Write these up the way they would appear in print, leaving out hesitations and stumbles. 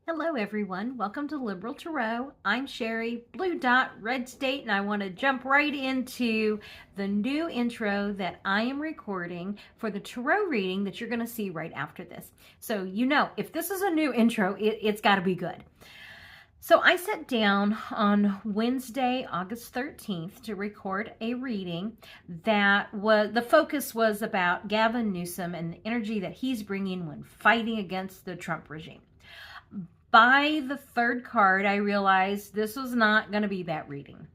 Hello everyone, welcome to Liberal Tarot. I'm Sherry, blue dot, red state, and I want to jump right into the new intro that I am recording for the tarot reading that you're going to see right after this. So if this is a new intro, it's got to be good. So I sat down on Wednesday, August 13th to record a reading the focus was about Gavin Newsom and the energy that he's bringing when fighting against the Trump regime. By the third card, I realized this was not going to be that reading.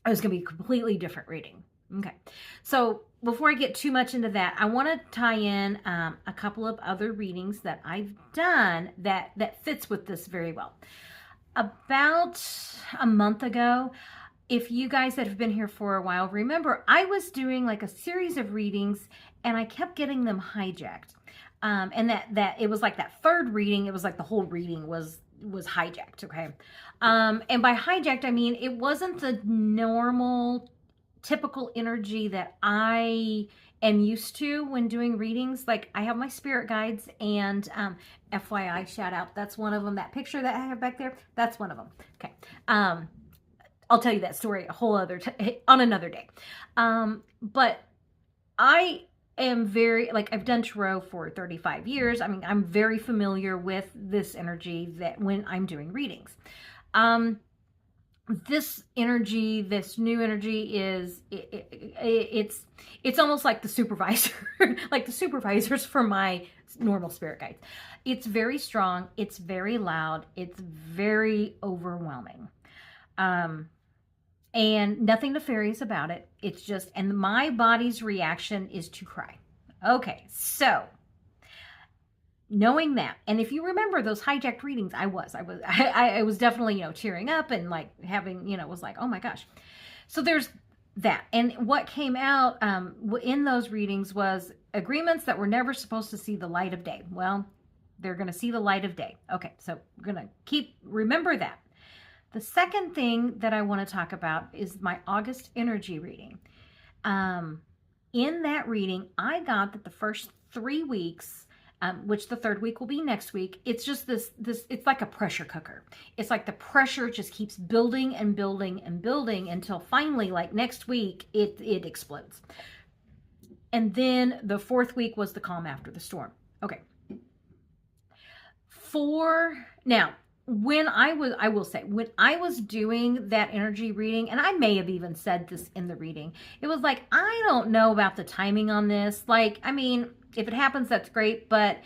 It was going to be a completely different reading. Okay, so before I get too much into that, I want to tie in a couple of other readings that I've done that fits with this very well. About a month ago, if you guys that have been here for a while remember, I was doing like a series of readings and I kept getting them hijacked. And that it was like that third reading, it was like the whole reading was hijacked, okay? And by hijacked, I mean, it wasn't the normal, typical energy that I am used to when doing readings. Like, I have my spirit guides, and FYI, shout out, that's one of them. That picture that I have back there, that's one of them, okay? I'll tell you that story a whole other on another day. But I am I've done tarot for 35 years. I mean, I'm very familiar with this energy that when I'm doing readings. This energy, this new energy it's almost like the supervisor, like the supervisors for my normal spirit guides. It's very strong. It's very loud. It's very overwhelming. And nothing nefarious about it. It's just, and my body's reaction is to cry. Okay, so knowing that, and if you remember those hijacked readings, I was definitely, tearing up and like having, was like, oh my gosh. So there's that. And what came out in those readings was agreements that were never supposed to see the light of day. Well, they're going to see the light of day. Okay, so we're going to remember that. The second thing that I want to talk about is my August energy reading. In that reading, I got that the first 3 weeks, which the third week will be next week, it's just this, it's like a pressure cooker. It's like the pressure just keeps building and building and building until finally, like next week, it explodes. And then the fourth week was the calm after the storm. Okay. Now, when I was doing that energy reading, and I may have even said this in the reading, it was like, I don't know about the timing on this. Like, I mean, if it happens, that's great. But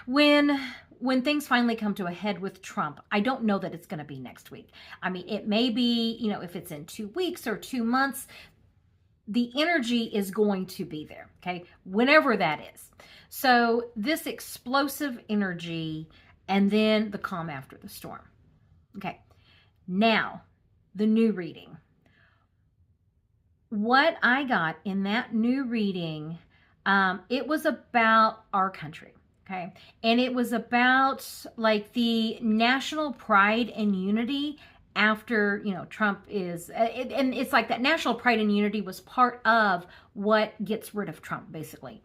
when things finally come to a head with Trump, I don't know that it's going to be next week. I mean, it may be, if it's in 2 weeks or 2 months, the energy is going to be there. Okay. Whenever that is. So this explosive energy, and then the calm after the storm. Okay, now the new reading. What I got in that new reading, it was about our country, okay? And it was about like the national pride and unity after, Trump is, and it's like that national pride and unity was part of what gets rid of Trump, basically.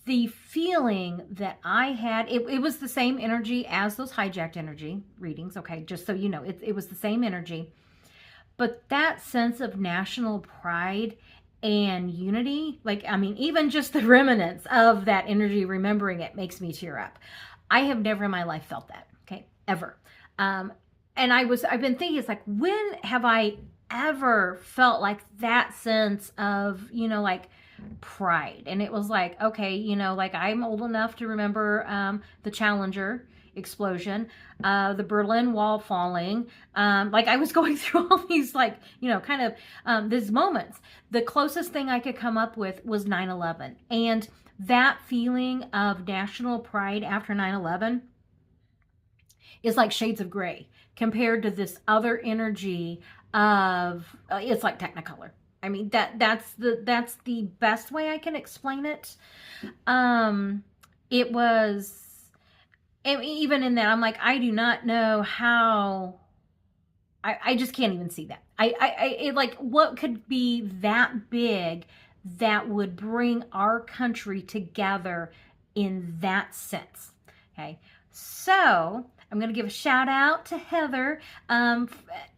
The feeling that I had, it was the same energy as those hijacked energy readings, okay, just so you know, it was the same energy. But that sense of national pride and unity, like, I mean, even just the remnants of that energy, remembering it makes me tear up. I have never in my life felt that, okay, ever. And I've been thinking, it's like, when have I ever felt like that sense of, like, pride? And it was like, okay, like, I'm old enough to remember the Challenger explosion, the Berlin Wall falling. Like, I was going through all these, like, kind of these moments. The closest thing I could come up with was 9/11. And that feeling of national pride after 9/11 is like shades of gray compared to this other energy of, it's like Technicolor. I mean, that's the best way I can explain it. It was, even in that, I'm like, I do not know how, I just can't even see that. It, like, what could be that big that would bring our country together in that sense. Okay, so I'm going to give a shout out to Heather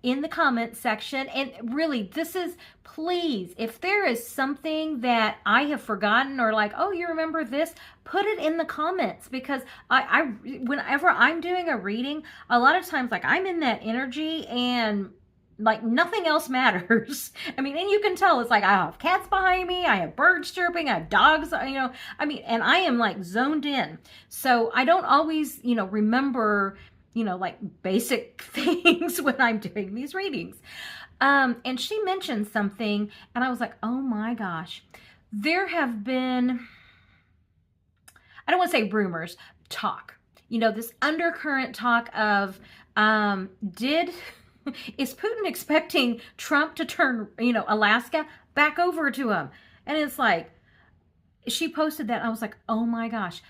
in the comment section. And really, this is, please, if there is something that I have forgotten or like, oh, you remember this, put it in the comments, because whenever I'm doing a reading, a lot of times, like, I'm in that energy and like nothing else matters. I mean, and you can tell it's like I have cats behind me, I have birds chirping, I have dogs, I mean, and I am like zoned in. So I don't always, remember, like basic things when I'm doing these readings. And she mentioned something and I was like, oh my gosh, there have been, I don't want to say rumors, talk, this undercurrent talk of, is Putin expecting Trump to turn, Alaska back over to him? And it's like, she posted that. I was like, oh my gosh,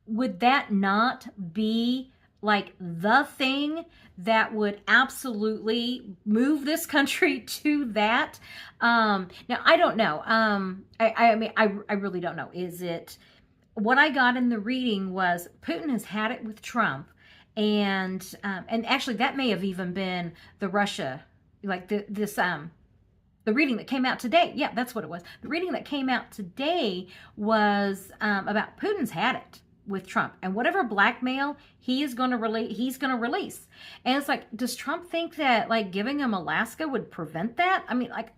would that not be like the thing that would absolutely move this country to that? Now, I don't know. I mean, I really don't know. Is it, what I got in the reading was Putin has had it with Trump. And actually that may have even been the Russia, like the reading that came out today. Yeah, that's what it was. The reading that came out today was about Putin's had it with Trump, and whatever blackmail he's going to release. And it's like, does Trump think that like giving him Alaska would prevent that? I mean, like,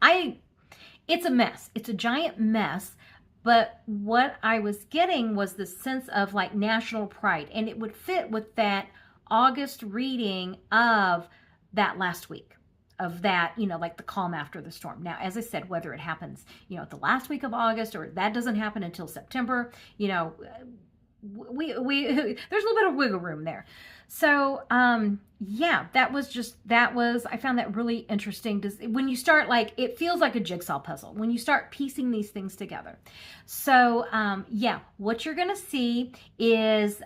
it's a mess. It's a giant mess. But what I was getting was the sense of like national pride, and it would fit with that August reading of that last week, of that, like the calm after the storm. Now, as I said, whether it happens, at the last week of August or that doesn't happen until September, we there's a little bit of wiggle room there. So, yeah, I found that really interesting. When you start, like, it feels like a jigsaw puzzle when you start piecing these things together. So, yeah, what you're going to see is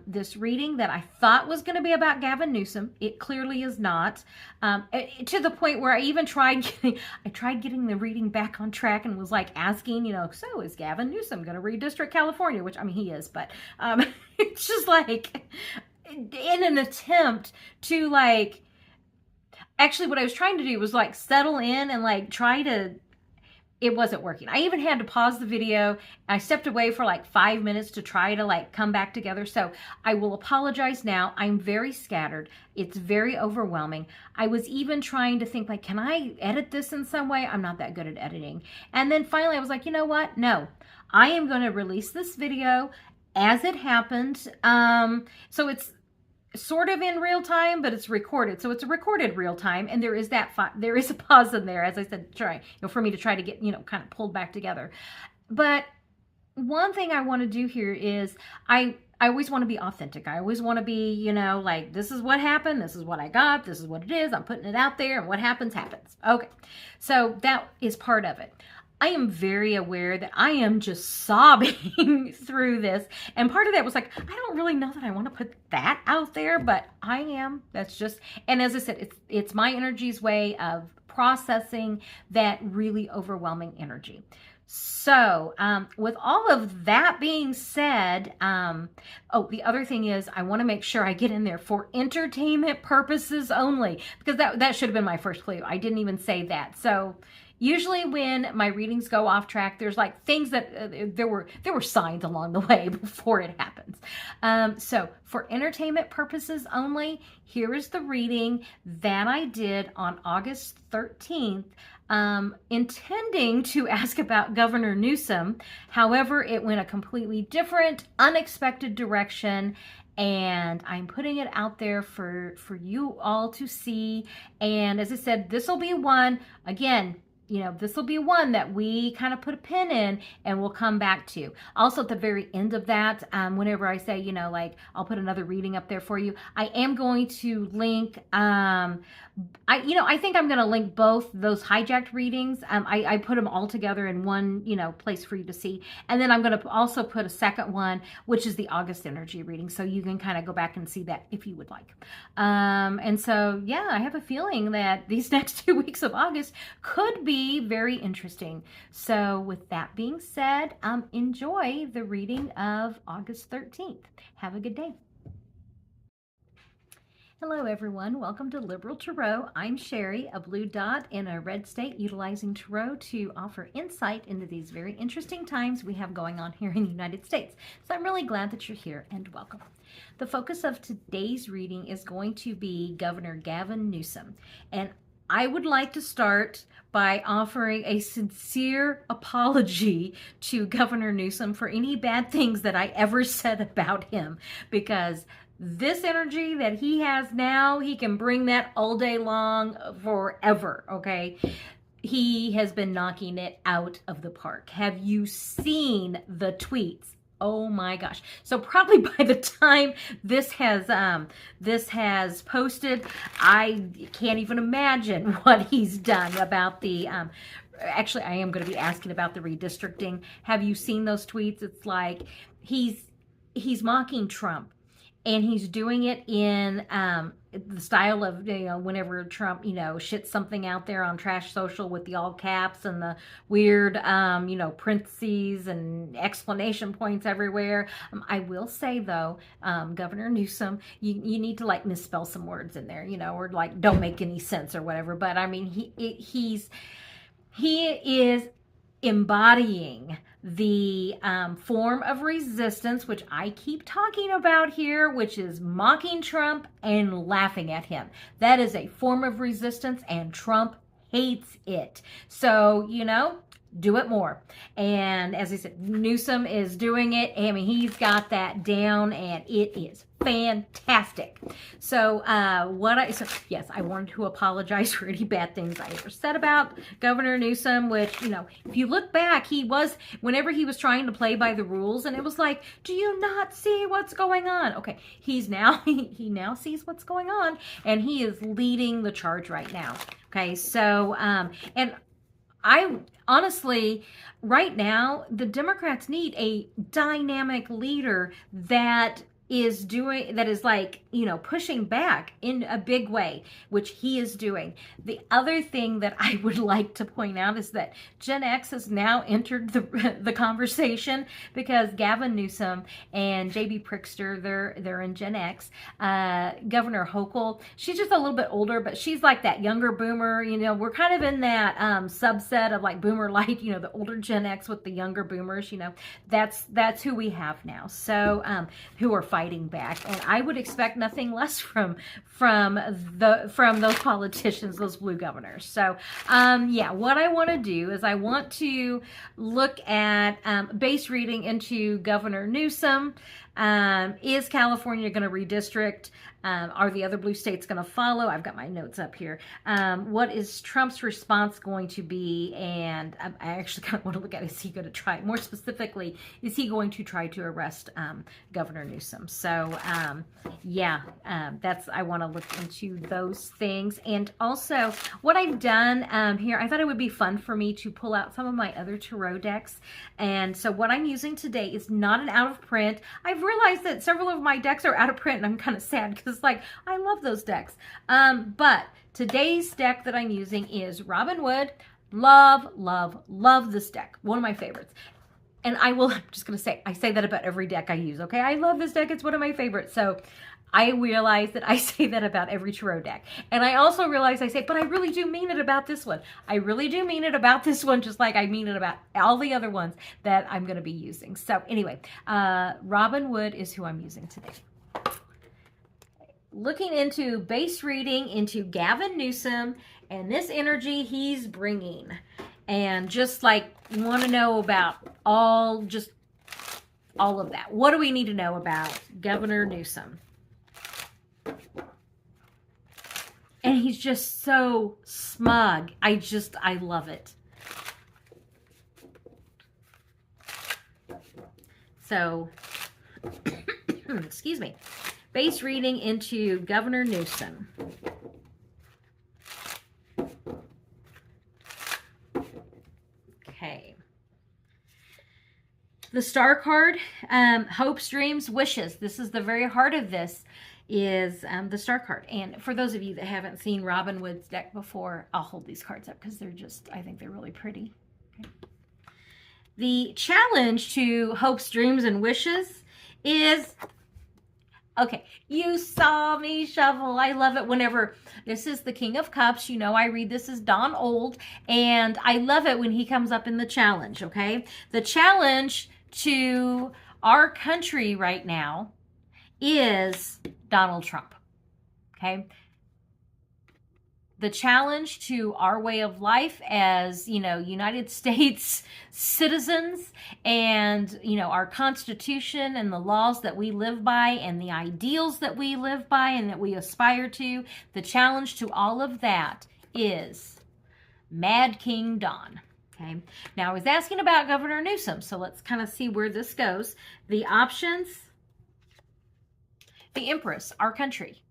this reading that I thought was going to be about Gavin Newsom. It clearly is not, to the point where I even tried getting the reading back on track and was like asking, so is Gavin Newsom going to redistrict California? Which, I mean, he is, but it's just like, in an attempt to like, actually what I was trying to do was like settle in and like try to, it wasn't working. I even had to pause the video. I stepped away for like 5 minutes to try to like come back together. So I will apologize now. I'm very scattered. It's very overwhelming. I was even trying to think like, can I edit this in some way? I'm not that good at editing. And then finally I was like, you know what? No, I am going to release this video as it happened. So it's sort of in real time, but it's recorded. So it's a recorded real time. And there is there is a pause in there, as I said, for me to try to get, kind of pulled back together. But one thing I want to do here is I always want to be authentic. I always want to be, like, this is what happened. This is what I got. This is what it is. I'm putting it out there, and what happens, happens. Okay. So that is part of it. I am very aware that I am just sobbing through this. And part of that was like, I don't really know that I want to put that out there, but I am. That's just, and as I said, it's my energy's way of processing that really overwhelming energy. So with all of that being said, the other thing is I want to make sure I get in there for entertainment purposes only, because that should have been my first clue. I didn't even say that. So usually when my readings go off track, there's like things that there were signs along the way before it happens. So for entertainment purposes only, here is the reading that I did on August 13th, intending to ask about Governor Newsom. However, it went a completely different, unexpected direction. And I'm putting it out there for you all to see. And as I said, this will be one, again, this will be one that we kind of put a pin in and we'll come back to. Also, at the very end of that, whenever I say, like, I'll put another reading up there for you, I am going to link, I think I'm going to link both those hijacked readings. I put them all together in one, place for you to see. And then I'm going to also put a second one, which is the August energy reading. So you can kind of go back and see that if you would like. And so, yeah, I have a feeling that these next 2 weeks of August could be be very interesting. So with that being said, enjoy the reading of August 13th. Have a good day. Hello everyone, welcome to Liberal Tarot. I'm Sherry, a blue dot in a red state, utilizing Tarot to offer insight into these very interesting times we have going on here in the United States. So I'm really glad that you're here and welcome. The focus of today's reading is going to be Governor Gavin Newsom. And I would like to start by offering a sincere apology to Governor Newsom for any bad things that I ever said about him, because this energy that he has now, he can bring that all day long forever, okay? He has been knocking it out of the park. Have you seen the tweets? Oh my gosh. So probably by the time this has posted, I can't even imagine what he's done about the actually I am going to be asking about the redistricting. Have you seen those tweets? It's like he's mocking Trump. And he's doing it in the style of, whenever Trump, shits something out there on Trash Social with the all caps and the weird, parentheses and explanation points everywhere. I will say, though, Governor Newsom, you need to, misspell some words in there, or, don't make any sense or whatever. But, I mean, he is embodying the form of resistance, which I keep talking about here, which is mocking Trump and laughing at him. That is a form of resistance, and Trump hates it. So, do it more. And as I said, Newsom is doing it. I mean, he's got that down, and it is fantastic. So, yes, I wanted to apologize for any bad things I ever said about Governor Newsom, which, if you look back, whenever he was trying to play by the rules, and it was like, do you not see what's going on? Okay, he now sees what's going on, and he is leading the charge right now. Okay, so, and I honestly, right now, the Democrats need a dynamic leader that is pushing back in a big way, which he is doing. The other thing that I would like to point out is that Gen X has now entered the conversation, because Gavin Newsom and JB Prickster, they're in Gen X. Governor Hochul, she's just a little bit older, but she's like that younger boomer. We're kind of in that subset of boomer light, the older Gen X with the younger boomers. That's who we have now. So who are fighting back, and I would expect nothing less from those politicians, those blue governors. So what I want to do is I want to look at base reading into Governor Newsom. Is California going to redistrict? Are the other blue states going to follow? I've got my notes up here. What is Trump's response going to be? And I actually kind of want to look at, is he going to try, more specifically, is he going to try to arrest Governor Newsom? So, I want to look into those things. And also, what I've done here, I thought it would be fun for me to pull out some of my other tarot decks. And so what I'm using today is not an out of print. I've realized that several of my decks are out of print, and I'm kind of sad, because I love those decks. But today's deck that I'm using is Robin Wood. Love, love, love this deck. One of my favorites. And I'm just going to say, I say that about every deck I use, okay? I love this deck. It's one of my favorites. So I realize that I say that about every tarot deck. And I also realize I say, but I really do mean it about this one. I really do mean it about this one, just like I mean it about all the other ones that I'm going to be using. So anyway, Robin Wood is who I'm using today. Looking into base reading into Gavin Newsom and this energy he's bringing. And just want to know about all of that. What do we need to know about Governor Newsom? And he's just so smug. I love it. So, excuse me. Base reading into Governor Newsom. Okay. The Star card, hopes, dreams, wishes. This is the very heart of this. is the star card. And for those of you that haven't seen Robin Hood's deck before, I'll hold these cards up because they're just, I think they're really pretty. Okay. The challenge to hopes, dreams, and wishes is, okay, you saw me shuffle. I love it whenever, this is the King of Cups. You know, I read this as Don Old, and I love it when he comes up in the challenge, okay? The challenge to our country right now is Donald Trump, okay? The challenge to our way of life as, you know, United States citizens and, you know, our Constitution and the laws that we live by and the ideals that we live by and that we aspire to, the challenge to all of that is Mad King Don. Okay. Now, I was asking about Governor Newsom, so let's kind of see where this goes. The options, the Empress, our country.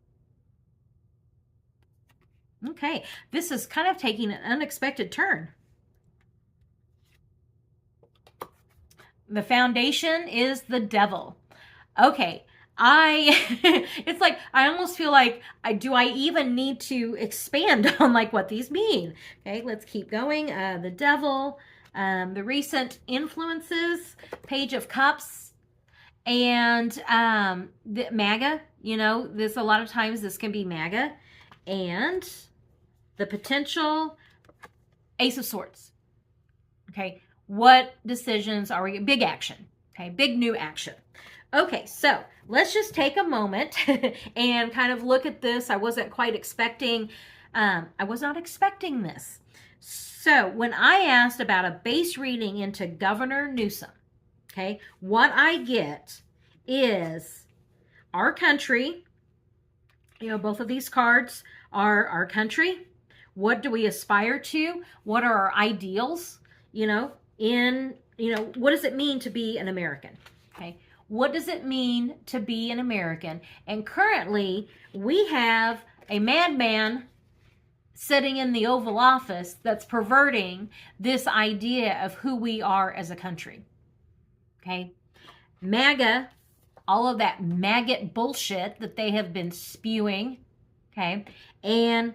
Okay, this is kind of taking an unexpected turn. The Foundation is the Devil. Okay, it's like, I almost feel like, do I even need to expand on like what these mean? Okay, let's keep going. The Devil, the recent influences, Page of Cups, and the MAGA. You know, this, a lot of times this can be MAGA, and the potential Ace of Swords. Okay, what decisions are we, big action, okay, big new action. Okay, so let's just take a moment and kind of look at this. I wasn't quite expecting, I was not expecting this. So when I asked about a base reading into Governor Newsom, okay, what I get is our country. You know, both of these cards are our country. What do we aspire to? What are our ideals? You know, what does it mean to be an American? Okay. What does it mean to be an American? And currently, we have a madman sitting in the Oval Office that's perverting this idea of who we are as a country. Okay. MAGA, all of that maggot bullshit that they have been spewing, okay, and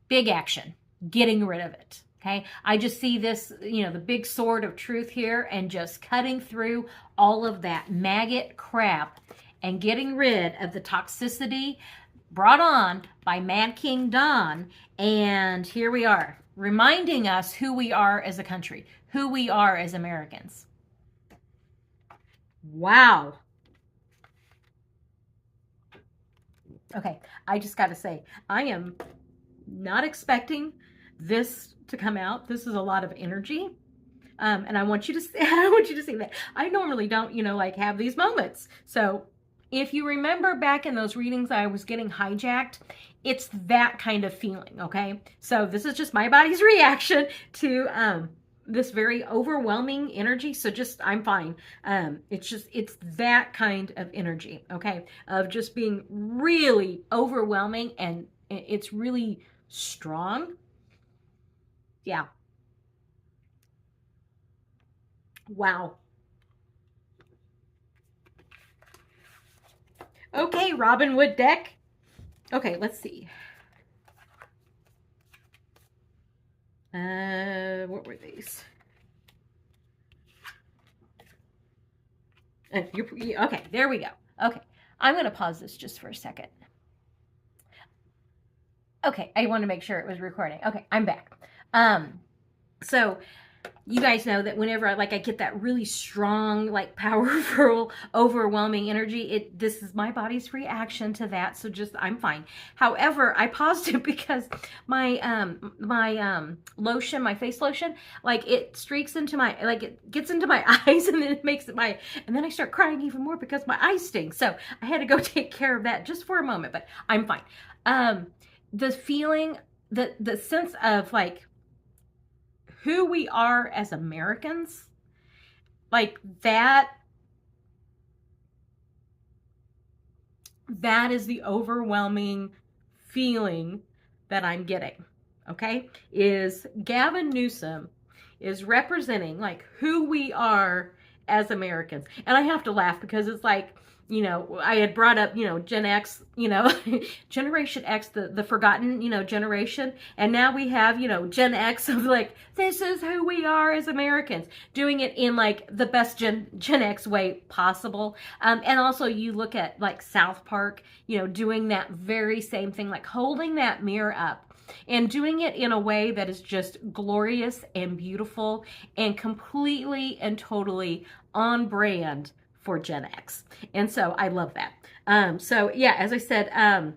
big action, getting rid of it, okay? I just see this, you know, the big sword of truth here and just cutting through all of that maggot crap and getting rid of the toxicity brought on by Mad King Don. And here we are, reminding us who we are as a country, who we are as Americans. Wow. Okay, I just got to say, I am not expecting this to come out. This is a lot of energy. And I want you to see, I want you to see that. I normally don't, you know, like have these moments. So if you remember back in those readings, I was getting hijacked. It's that kind of feeling. Okay. So this is just my body's reaction to, this very overwhelming energy. So just, I'm fine. It's that kind of energy. Okay. Of just being really overwhelming, and it's really strong. Yeah. Wow. Okay, Robin Hood deck. Okay, let's see. What were these? Okay, there we go. Okay, I'm going to pause this just for a second. Okay, I want to make sure it was recording. Okay, I'm back. So you guys know that whenever I get that really strong, like powerful, overwhelming energy, this is my body's reaction to that. So just, I'm fine. However, I paused it because my lotion, my face lotion, like it streaks into my, like it gets into my eyes, and then it makes it and then I start crying even more because my eyes sting. So I had to go take care of that just for a moment, but I'm fine. The feeling, the sense of like who we are as Americans, like that is the overwhelming feeling that I'm getting, okay? Is Gavin Newsom is representing like who we are as Americans. And I have to laugh because it's like, you know, I had brought up, you know, Gen X, you know, Generation X, the forgotten, you know, generation. And now we have, you know, Gen X of like, this is who we are as Americans, doing it in like the best Gen X way possible. And also you look at like South Park, you know, doing that very same thing, like holding that mirror up and doing it in a way that is just glorious and beautiful and completely and totally on brand for Gen X. And so I love that. So yeah, as I said,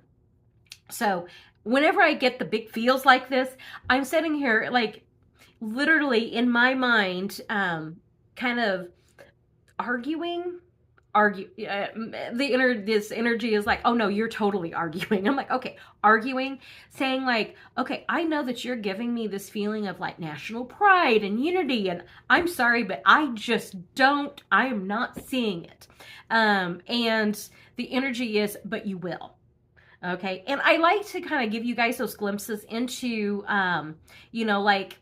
so whenever I get the big feels like this, I'm sitting here like literally in my mind, kind of arguing this energy is like, oh no, you're totally arguing. I'm like, okay, arguing, saying like, okay, I know that you're giving me this feeling of like national pride and unity, and I'm sorry, but I am not seeing it. And the energy is, but you will. Okay. And I like to kind of give you guys those glimpses into, you know, like,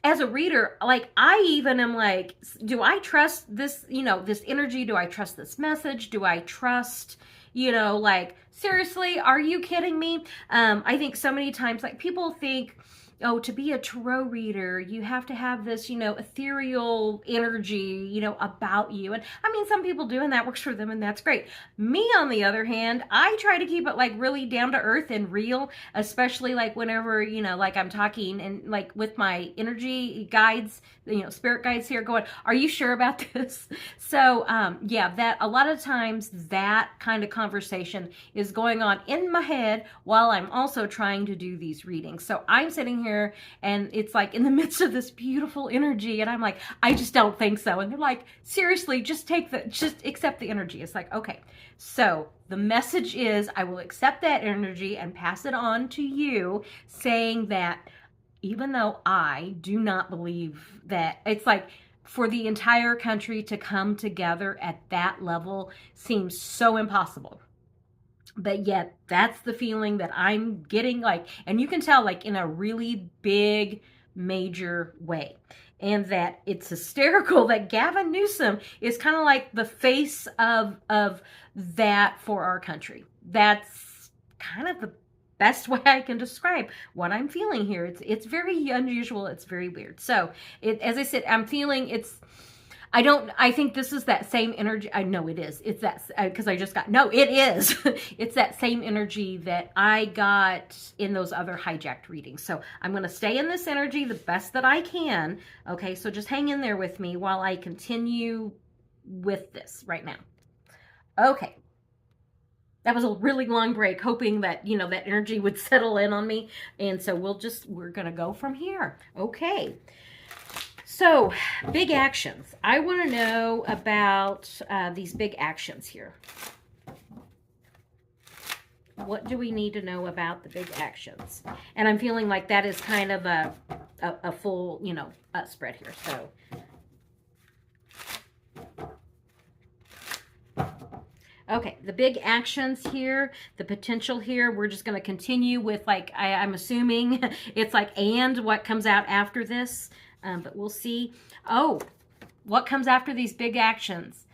as a reader, like I even am like, do I trust this, you know, this energy? Do I trust this message? Do I trust, you know, like, seriously, are you kidding me? I think so many times, like people think, oh, to be a tarot reader, you have to have this, you know, ethereal energy, you know, about you. And I mean, some people do, and that works for them, and that's great. Me, on the other hand, I try to keep it like really down to earth and real, especially like whenever, you know, like I'm talking and like with my energy guides, you know, spirit guides here going, are you sure about this? So, yeah, that a lot of times that kind of conversation is going on in my head while I'm also trying to do these readings. So I'm sitting here and it's like in the midst of this beautiful energy and I'm like, I just don't think so. And they're like, seriously, just accept the energy. It's like, okay, so the message is I will accept that energy and pass it on to you, saying that even though I do not believe that, it's like for the entire country to come together at that level seems so impossible. But yet that's the feeling that I'm getting, like, and you can tell like in a really big, major way. And that it's hysterical that Gavin Newsom is kind of like the face of that for our country. That's kind of the best way I can describe what I'm feeling here. It's very unusual. It's very weird. So as I said, I'm feeling I think this is that same energy. I know it is. It's that, because I just got, no, it is. It's that same energy that I got in those other hijacked readings. So I'm going to stay in this energy the best that I can. Okay. So just hang in there with me while I continue with this right now. Okay. That was a really long break, hoping that, you know, that energy would settle in on me. And so we're going to go from here. Okay. So, big actions. I want to know about these big actions here. What do we need to know about the big actions? And I'm feeling like that is kind of a full, you know, spread here. So, okay, the big actions here, the potential here, we're just going to continue with, like, I'm assuming it's like, and what comes out after this. But we'll see. Oh, what comes after these big actions?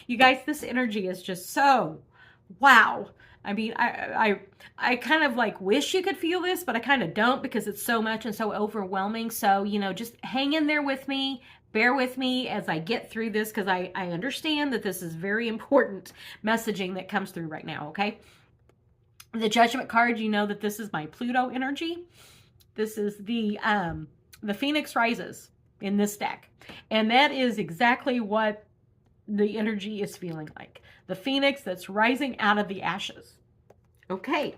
You guys, this energy is just so, wow. I mean, I kind of like wish you could feel this, but I kind of don't because it's so much and so overwhelming. So, you know, just hang in there with me. Bear with me as I get through this because I understand that this is very important messaging that comes through right now, okay? The Judgment card, you know that this is my Pluto energy. This is the Phoenix Rises in this deck. And that is exactly what the energy is feeling like. The Phoenix that's rising out of the ashes. Okay.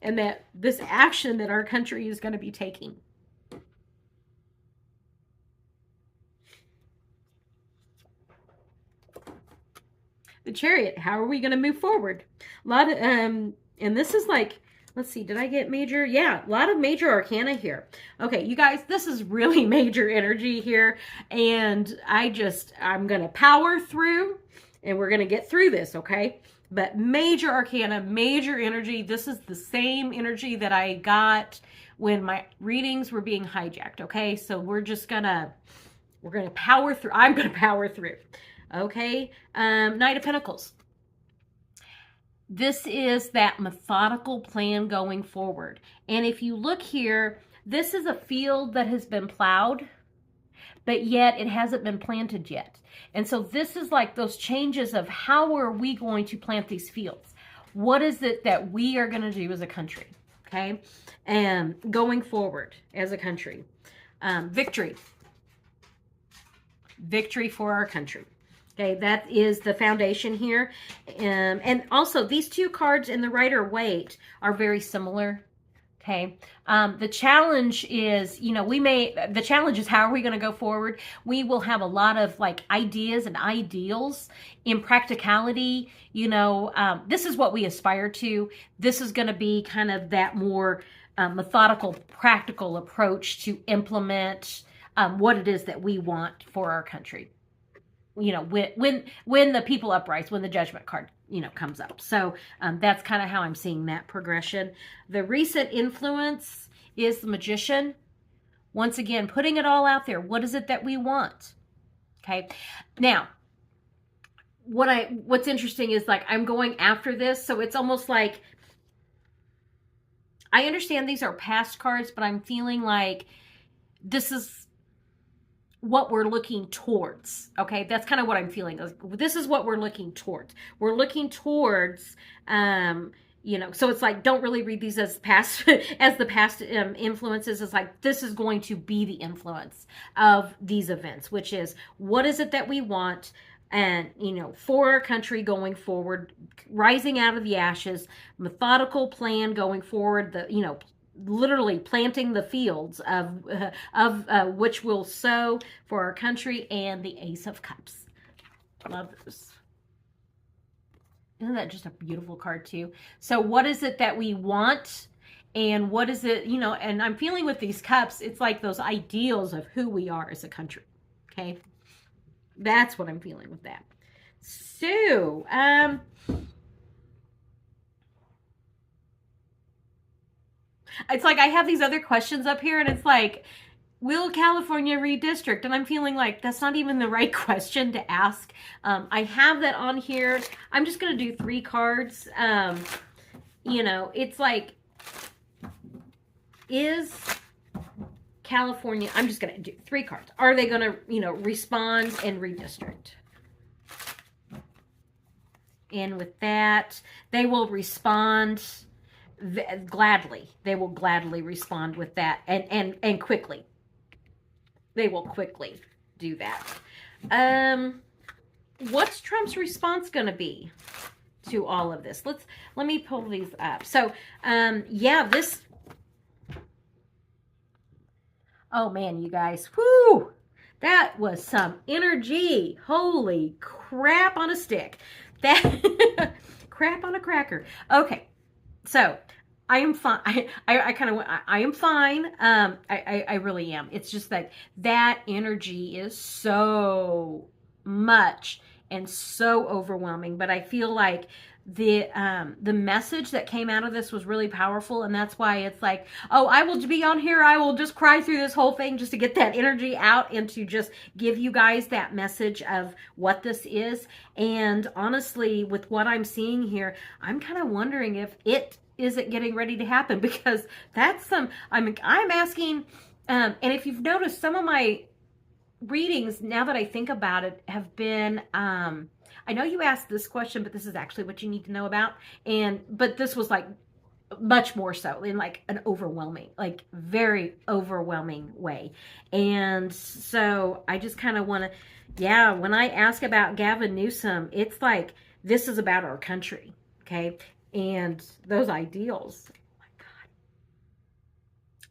And that this action that our country is going to be taking. The Chariot, how are we going to move forward? A lot of, and this is like, let's see, did I get major? Yeah, a lot of major arcana here. Okay, you guys, this is really major energy here. And I'm going to power through and we're going to get through this, okay? But major arcana, major energy. This is the same energy that I got when my readings were being hijacked, okay? So we're going to power through. I'm going to power through. Okay. Knight of Pentacles. This is that methodical plan going forward. And if you look here, this is a field that has been plowed, but yet it hasn't been planted yet. And so this is like those changes of how are we going to plant these fields? What is it that we are going to do as a country? Okay. And going forward as a country. Victory. Victory for our country. Okay, that is the foundation here. And also, these two cards in the Rider-Waite are very similar. Okay, the challenge is, the challenge is how are we going to go forward? We will have a lot of like ideas and ideals. In practicality, this is what we aspire to. This is going to be kind of that more methodical, practical approach to implement what it is that we want for our country. When the people uprise, when the Judgment card, comes up. So that's kind of how I'm seeing that progression. The recent influence is the Magician. Once again, putting it all out there. What is it that we want? Okay. Now, what's interesting is like I'm going after this, so it's almost like I understand these are past cards, but I'm feeling like this is what we're looking towards. Okay, that's kind of what I'm feeling. This is what we're looking towards. We're looking towards, so it's like, don't really read these as past, as the past influences. It's like, this is going to be the influence of these events, which is, what is it that we want? And, for our country going forward, rising out of the ashes, methodical plan going forward, literally planting the fields of which we'll sow for our country, and the Ace of Cups. Love this. Isn't that just a beautiful card too? So what is it that we want? And what is it, and I'm feeling with these cups, it's like those ideals of who we are as a country. Okay. That's what I'm feeling with that. So, it's like I have these other questions up here, and it's like, will California redistrict? And I'm feeling like that's not even the right question to ask. I have that on here. I'm just going to do 3 cards. It's like, is California, I'm just going to do 3 cards. Are they going to, respond and redistrict? And with that, they will respond gladly. They will gladly respond with that, and quickly. They will quickly do that. What's Trump's response going to be to all of this? Let me pull these up. So, this. Oh man, you guys, whoo! That was some energy. Holy crap on a stick. That crap on a cracker. Okay. So I am fine. I am fine. I really am. It's just that energy is so much and so overwhelming, but I feel like the message that came out of this was really powerful, and that's why it's like, oh, I will be on here, I will just cry through this whole thing just to get that energy out and to just give you guys that message of what this is. And honestly, with what I'm seeing here, I'm kind of wondering if it isn't getting ready to happen, because that's I'm asking, and if you've noticed, some of my readings, now that I think about it, have been, I know you asked this question, but this is actually what you need to know about. But this was like much more so in like an overwhelming, like very overwhelming way. And so I just kind of want to, when I ask about Gavin Newsom, it's like, this is about our country. Okay. And those ideals.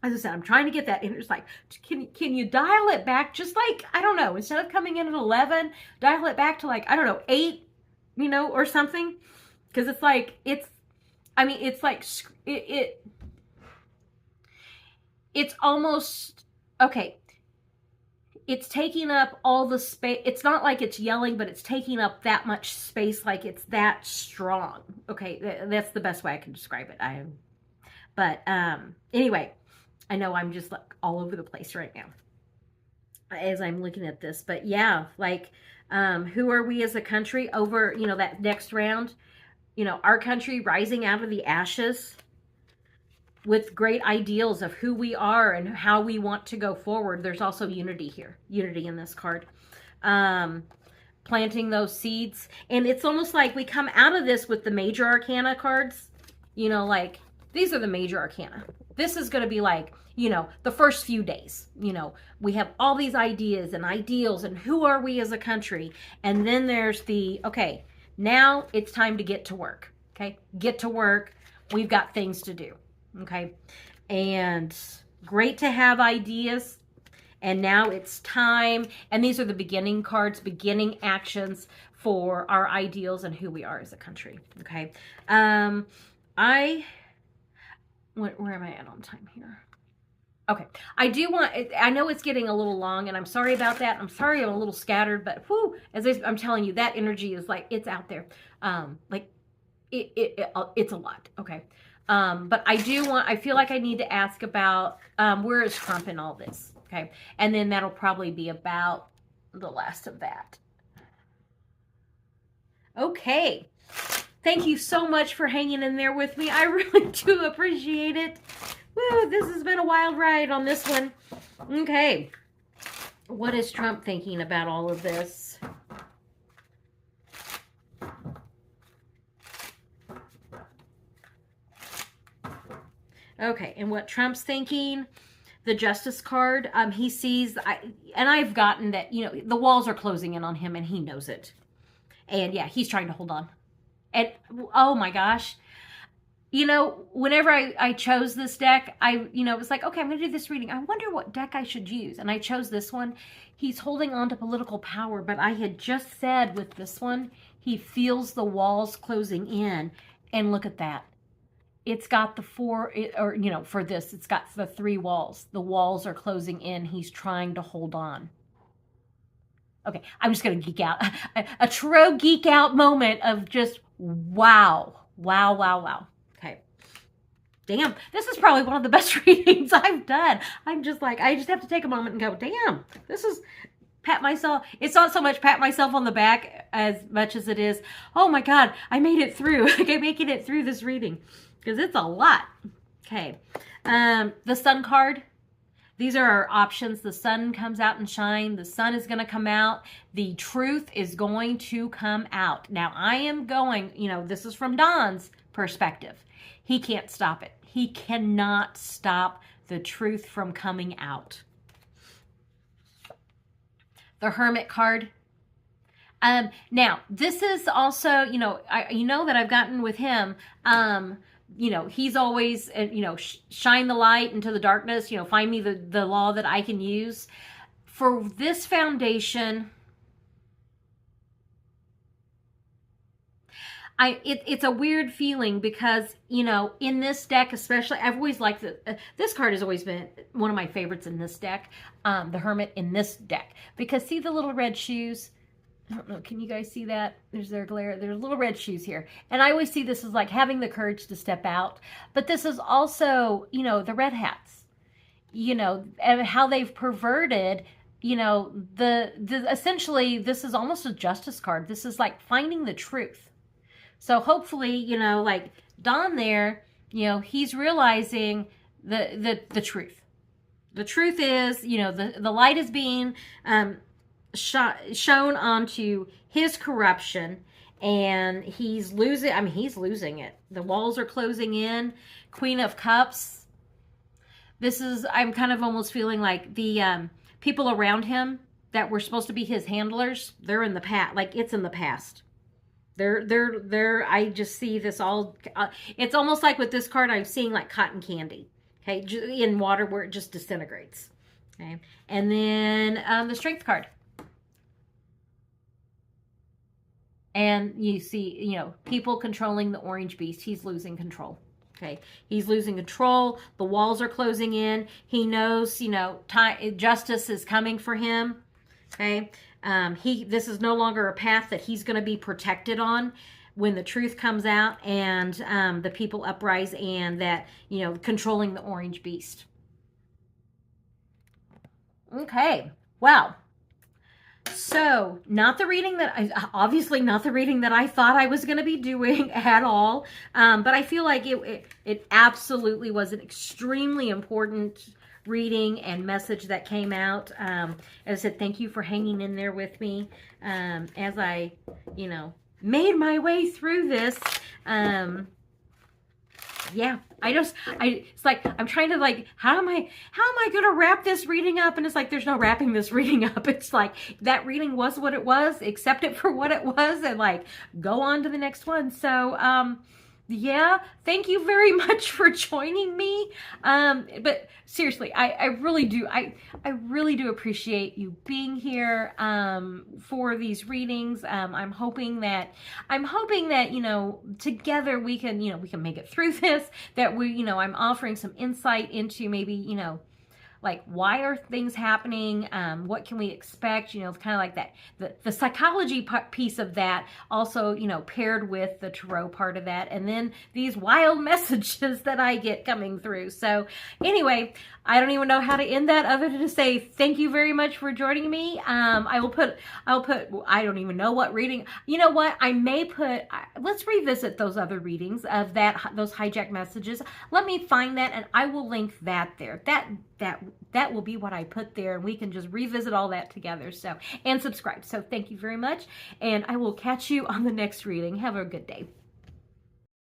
As I said, I'm trying to get that, and it's like, can you dial it back? Just like, I don't know, instead of coming in at 11, dial it back to like, I don't know, 8, or something. Because it's like, it's almost, okay, it's taking up all the space. It's not like it's yelling, but it's taking up that much space, like it's that strong. Okay, that's the best way I can describe it. Anyway, I know I'm just like all over the place right now as I'm looking at this, but yeah, like, Who are we as a country over, that next round? Our country rising out of the ashes with great ideals of who we are and how we want to go forward. There's also unity here, unity in this card. Planting those seeds. And it's almost like we come out of this with the major arcana cards. Like, these are the major arcana. This is going to be like, the first few days. We have all these ideas and ideals and who are we as a country. And then there's the, okay, now it's time to get to work. Okay, get to work. We've got things to do. Okay, and great to have ideas. And now it's time. And these are the beginning cards, beginning actions for our ideals and who we are as a country. Okay, where am I at on time here? Okay, I know it's getting a little long, and I'm sorry about that. I'm sorry I'm a little scattered, but whoo, I'm telling you, that energy is like, it's out there. Like, it's a lot, okay? But I feel like I need to ask about, where is Trump in all this, okay? And then that'll probably be about the last of that. Okay. Thank you so much for hanging in there with me. I really do appreciate it. Woo, this has been a wild ride on this one. Okay. What is Trump thinking about all of this? Okay, and what Trump's thinking, the Justice card, he sees, and I've gotten that, the walls are closing in on him and he knows it. And yeah, he's trying to hold on. And oh my gosh, whenever I chose this deck, it was like, okay, I'm going to do this reading. I wonder what deck I should use. And I chose this one. He's holding on to political power, but I had just said with this one, he feels the walls closing in. And look at that. It's got the for this, it's got the 3 walls. The walls are closing in. He's trying to hold on. Okay, I'm just going to geek out. A true geek out moment of just wow. Wow, wow, wow. Okay. Damn, this is probably one of the best readings I've done. I'm just like, I just have to take a moment and go, damn, this is pat myself. It's not so much pat myself on the back as much as it is, oh my God, I made it through. Like, I'm making it through this reading because it's a lot. Okay. The Sun card. These are our options. The sun comes out and shine. The sun is going to come out. The truth is going to come out. Now, I am going, this is from Don's perspective. He can't stop it. He cannot stop the truth from coming out. The Hermit card. Now, this is also, that I've gotten with him, he's always, shine the light into the darkness, find me the law that I can use. For this foundation, it's a weird feeling because, in this deck, especially, I've always liked it. This card has always been one of my favorites in this deck, the Hermit in this deck. Because see the little red shoes? I don't know, can you guys see that? There's their glare. There's little red shoes here. And I always see this as like having the courage to step out. But this is also, the red hats. And how they've perverted, essentially this is almost a justice card. This is like finding the truth. So hopefully, like Don there, he's realizing the truth. The truth is, the light is being shown onto his corruption, and he's losing it. The walls are closing in. Queen of Cups. I'm kind of almost feeling like the people around him that were supposed to be his handlers, they're in the past. Like, it's in the past. I just see this all, it's almost like with this card, I'm seeing like cotton candy, okay, in water where it just disintegrates, okay. And then the Strength card. And you see, people controlling the orange beast. He's losing control. Okay. He's losing control. The walls are closing in. He knows, justice is coming for him. Okay. This is no longer a path that he's going to be protected on when the truth comes out and the people uprise and that, controlling the orange beast. Okay. Wow. So, not the reading that obviously not the reading that I thought I was going to be doing at all. But I feel like it absolutely was an extremely important reading and message that came out. As I said, thank you for hanging in there with me as I, made my way through this. Yeah, it's like I'm trying to how am I gonna wrap this reading up? And it's like there's no wrapping this reading up. It's like that reading was what it was, accept it for what it was, and go on to the next one. So yeah, thank you very much for joining me. But seriously, I really do. I really do appreciate you being here for these readings. I'm hoping that together we can make it through this. That I'm offering some insight into maybe why are things happening? What can we expect? It's kind of like that, the psychology piece of that also, paired with the tarot part of that. And then these wild messages that I get coming through. So anyway, I don't even know how to end that other than to say thank you very much for joining me. I don't even know what reading. You know what? Let's revisit those other readings of those hijacked messages. Let me find that and I will link that there. That will be what I put there, and we can just revisit all that together. So, and subscribe. So thank you very much, and I will catch you on the next reading. Have a good day.